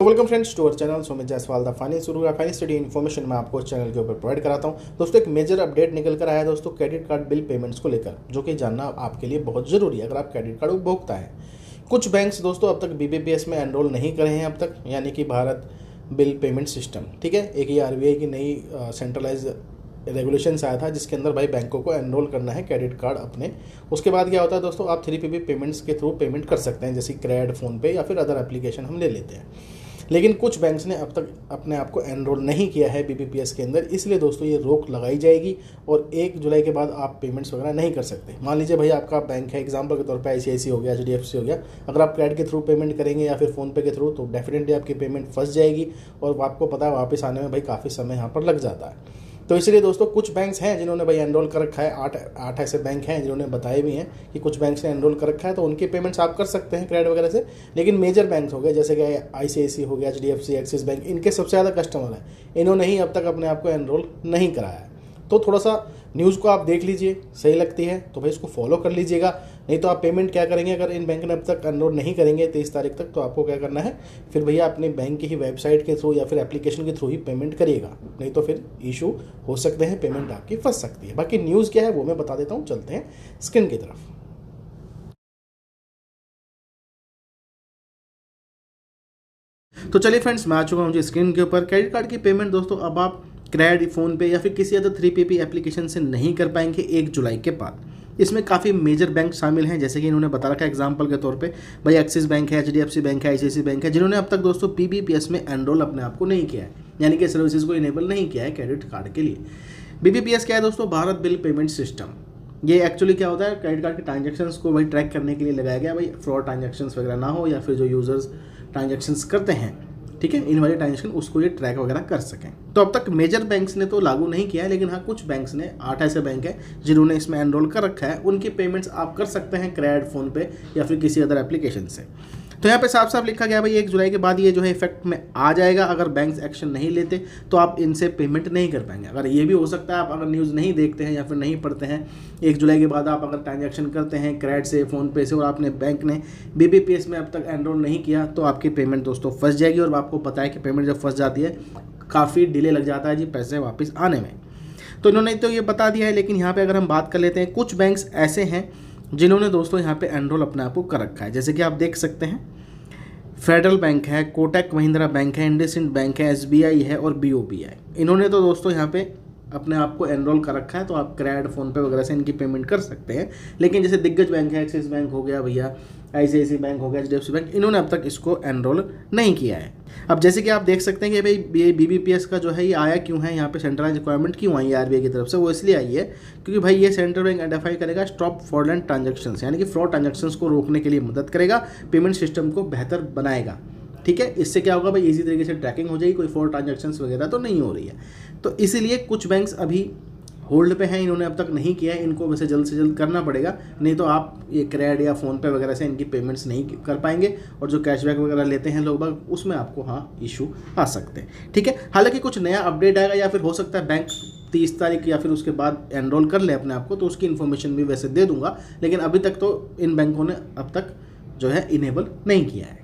Welcome friends to our channel Sumit Jaiswal the finance guru. Finance study information मैं आपको इस channel के ऊपर प्रोवाइड कराता हूं। दोस्तों एक मेजर अपडेट निकल कर आया है दोस्तों क्रेडिट कार्ड बिल पेमेंट्स को लेकर, जो कि जानना आपके लिए बहुत ज़रूरी है अगर आप क्रेडिट कार्ड उपभोक्ता हैं। कुछ बैंक्स दोस्तों अब तक BBPS में एनरोल नहीं करे हैं अब तक, यानी कि भारत बिल पेमेंट सिस्टम। ठीक है, एक ये RBI की नई सेंट्रलाइज रेगुलेशंस आया था जिसके अंदर भाई बैंकों को एनरोल करना है क्रेडिट कार्ड अपने। उसके बाद क्या होता है दोस्तों, आप 3PP पेमेंट्स के थ्रू पेमेंट कर सकते हैं, जैसे क्रेड, फ़ोनपे या फिर अदर एप्लीकेशन हम ले लेते हैं। लेकिन कुछ बैंक्स ने अब तक अपने आप को एनरोल नहीं किया है BBPS के अंदर, इसलिए दोस्तों ये रोक लगाई जाएगी और 1 जुलाई के बाद आप पेमेंट्स वगैरह नहीं कर सकते। मान लीजिए भाई आपका बैंक है, एग्जांपल के तौर पे ICICI हो गया, HDFC हो गया, अगर आप क्रेडिट के थ्रू पेमेंट करेंगे या फिर फ़ोनपे के थ्रू तो डेफिनेटली आपकी पेमेंट फंस जाएगी और आपको पता है वापस आने में भाई काफ़ी समय यहाँ पर लग जाता है। तो इसलिए दोस्तों कुछ बैंक्स हैं जिन्होंने भाई एनरोल कर रखा है, आठ ऐसे बैंक हैं जिन्होंने बताए भी हैं कि कुछ बैंक्स ने एनरोल कर रखा है, तो उनकी पेमेंट्स आप कर सकते हैं क्रेडिट वगैरह से। लेकिन मेजर बैंक्स हो गए जैसे कि ICICI हो गया, HDFC, एक्सिस बैंक, इनके सबसे ज़्यादा कस्टमर हैं, इन्होंने ही अब तक अपने आप को एनरोल नहीं कराया है। तो थोड़ा सा न्यूज़ को आप देख लीजिए, सही लगती है तो भाई इसको फॉलो कर लीजिएगा। नहीं तो आप पेमेंट क्या करेंगे, अगर इन बैंक ने अब तक एनरोल नहीं करेंगे 23 तारीख तक, तो आपको क्या करना है, फिर भैया अपने बैंक की ही वेबसाइट के थ्रू या फिर एप्लीकेशन के थ्रू ही पेमेंट करिएगा, नहीं तो फिर इशू हो सकते हैं, पेमेंट आपकी फंस सकती है। बाकी न्यूज़ क्या है वो मैं बता देता हूँ, चलते हैं स्क्रीन की तरफ। तो चलिए फ्रेंड्स, मैं आ चुका हूँ जी स्क्रीन के ऊपर। क्रेडिट कार्ड की पेमेंट दोस्तों अब आप क्रेडिट, फ़ोनपे या फिर किसी अदर 3PP एप्लीकेशन से नहीं कर पाएंगे 1 जुलाई के बाद। इसमें काफ़ी मेजर बैंक शामिल हैं, जैसे कि इन्होंने बता रखा है एग्जांपल के तौर पे भाई एक्सिस बैंक है, HDFC बैंक है, ICICI बैंक है, जिन्होंने अब तक दोस्तों BBPS में एनरोल अपने आप को नहीं किया है, यानी कि सर्विसेज को इनेबल नहीं किया है क्रेडिट कार्ड के लिए। BBPS क्या है दोस्तों, भारत बिल पेमेंट सिस्टम। ये एक्चुअली क्या होता है, क्रेडिट कार्ड के ट्रांजेक्शन्स को भाई ट्रैक करने के लिए लगाया गया, भाई फ्रॉड ट्रांजेक्शन्स वगैरह ना हो या फिर जो यूजर्स ट्रांजेक्शन्स करते हैं, ठीक है, इन वाले ट्रांजेक्शन उसको ये ट्रैक वगैरह कर सकें। तो अब तक मेजर बैंक्स ने तो लागू नहीं किया है, लेकिन हाँ कुछ बैंक्स ने, 8 ऐसे बैंक है जिन्होंने इसमें एनरोल कर रखा है, उनकी पेमेंट्स आप कर सकते हैं क्रेडिट, फ़ोनपे या फिर किसी अदर एप्लीकेशन से। तो यहाँ पे साफ साफ लिखा गया भाई 1 जुलाई के बाद ये जो है इफेक्ट में आ जाएगा। अगर बैंक्स एक्शन नहीं लेते तो आप इनसे पेमेंट नहीं कर पाएंगे। अगर ये भी हो सकता है आप अगर न्यूज़ नहीं देखते हैं या फिर नहीं पढ़ते हैं, 1 जुलाई के बाद आप अगर ट्रांजैक्शन करते हैं क्रेडिट से, फ़ोनपे से और आपने बैंक ने BBPS में अब तक एनरोल नहीं किया, तो आपकी पेमेंट दोस्तों फंस जाएगी। और आपको पता है कि पेमेंट जब फंस जाती है काफ़ी डिले लग जाता है जी पैसे वापस आने में। तो इन्होंने तो ये बता दिया है, लेकिन यहाँ पर अगर हम बात कर लेते हैं, कुछ बैंक्स ऐसे हैं जिन्होंने दोस्तों यहाँ पे एनरोल अपने आप को कर रखा है, जैसे कि आप देख सकते हैं फेडरल बैंक है, कोटक महिंद्रा बैंक है, इंडसइंड बैंक है, SBI है और BOP है। इन्होंने तो दोस्तों यहाँ पे अपने आप को एनरोल कर रखा है, तो आप क्रेडिट, फ़ोनपे वगैरह से इनकी पेमेंट कर सकते हैं। लेकिन जैसे दिग्गज बैंक है, एक्सिस बैंक हो गया भैया, ICICI बैंक हो गया, HDFC बैंक, इन्होंने अब तक इसको एनरोल नहीं किया है। अब जैसे कि आप देख सकते हैं कि भाई ये BBPS का जो है ये आया क्यों है, यहाँ पे सेंट्रलाइज रिक्वायरमेंट क्यों आई है RBI की तरफ से, वो इसलिए आई है क्योंकि भाई ये सेंट्रल बैंक आइडेंटिफाई करेगा स्टॉप फ्रॉडलेंट ट्रांजेक्शन्स, यानी कि फ्रॉड ट्रांजेक्शन्स को रोकने के लिए मदद करेगा, पेमेंट सिस्टम को बेहतर बनाएगा। ठीक है, इससे क्या होगा भाई, इजी तरीके से ट्रैकिंग हो जाएगी, कोई फ्रॉड ट्रांजैक्शंस वगैरह तो नहीं हो रही है। तो इसीलिए कुछ बैंक्स अभी होल्ड पे हैं, इन्होंने अब तक नहीं किया है, इनको वैसे जल्द से जल्द करना पड़ेगा, नहीं तो आप ये क्रेडिट या फ़ोनपे वगैरह से इनकी पेमेंट्स नहीं कर पाएंगे और जो कैशबैक वगैरह लेते हैं लोग बाग, उसमें आपको हाँ इशू आ सकते हैं। ठीक है, हालांकि कुछ नया अपडेट आएगा या फिर हो सकता है बैंक 30 तारीख या फिर उसके बाद एनरोल कर ले अपने आप को, तो उसकी इन्फॉर्मेशन भी वैसे दे दूंगा, लेकिन अभी तक तो इन बैंकों ने अब तक जो है इनेबल नहीं किया है।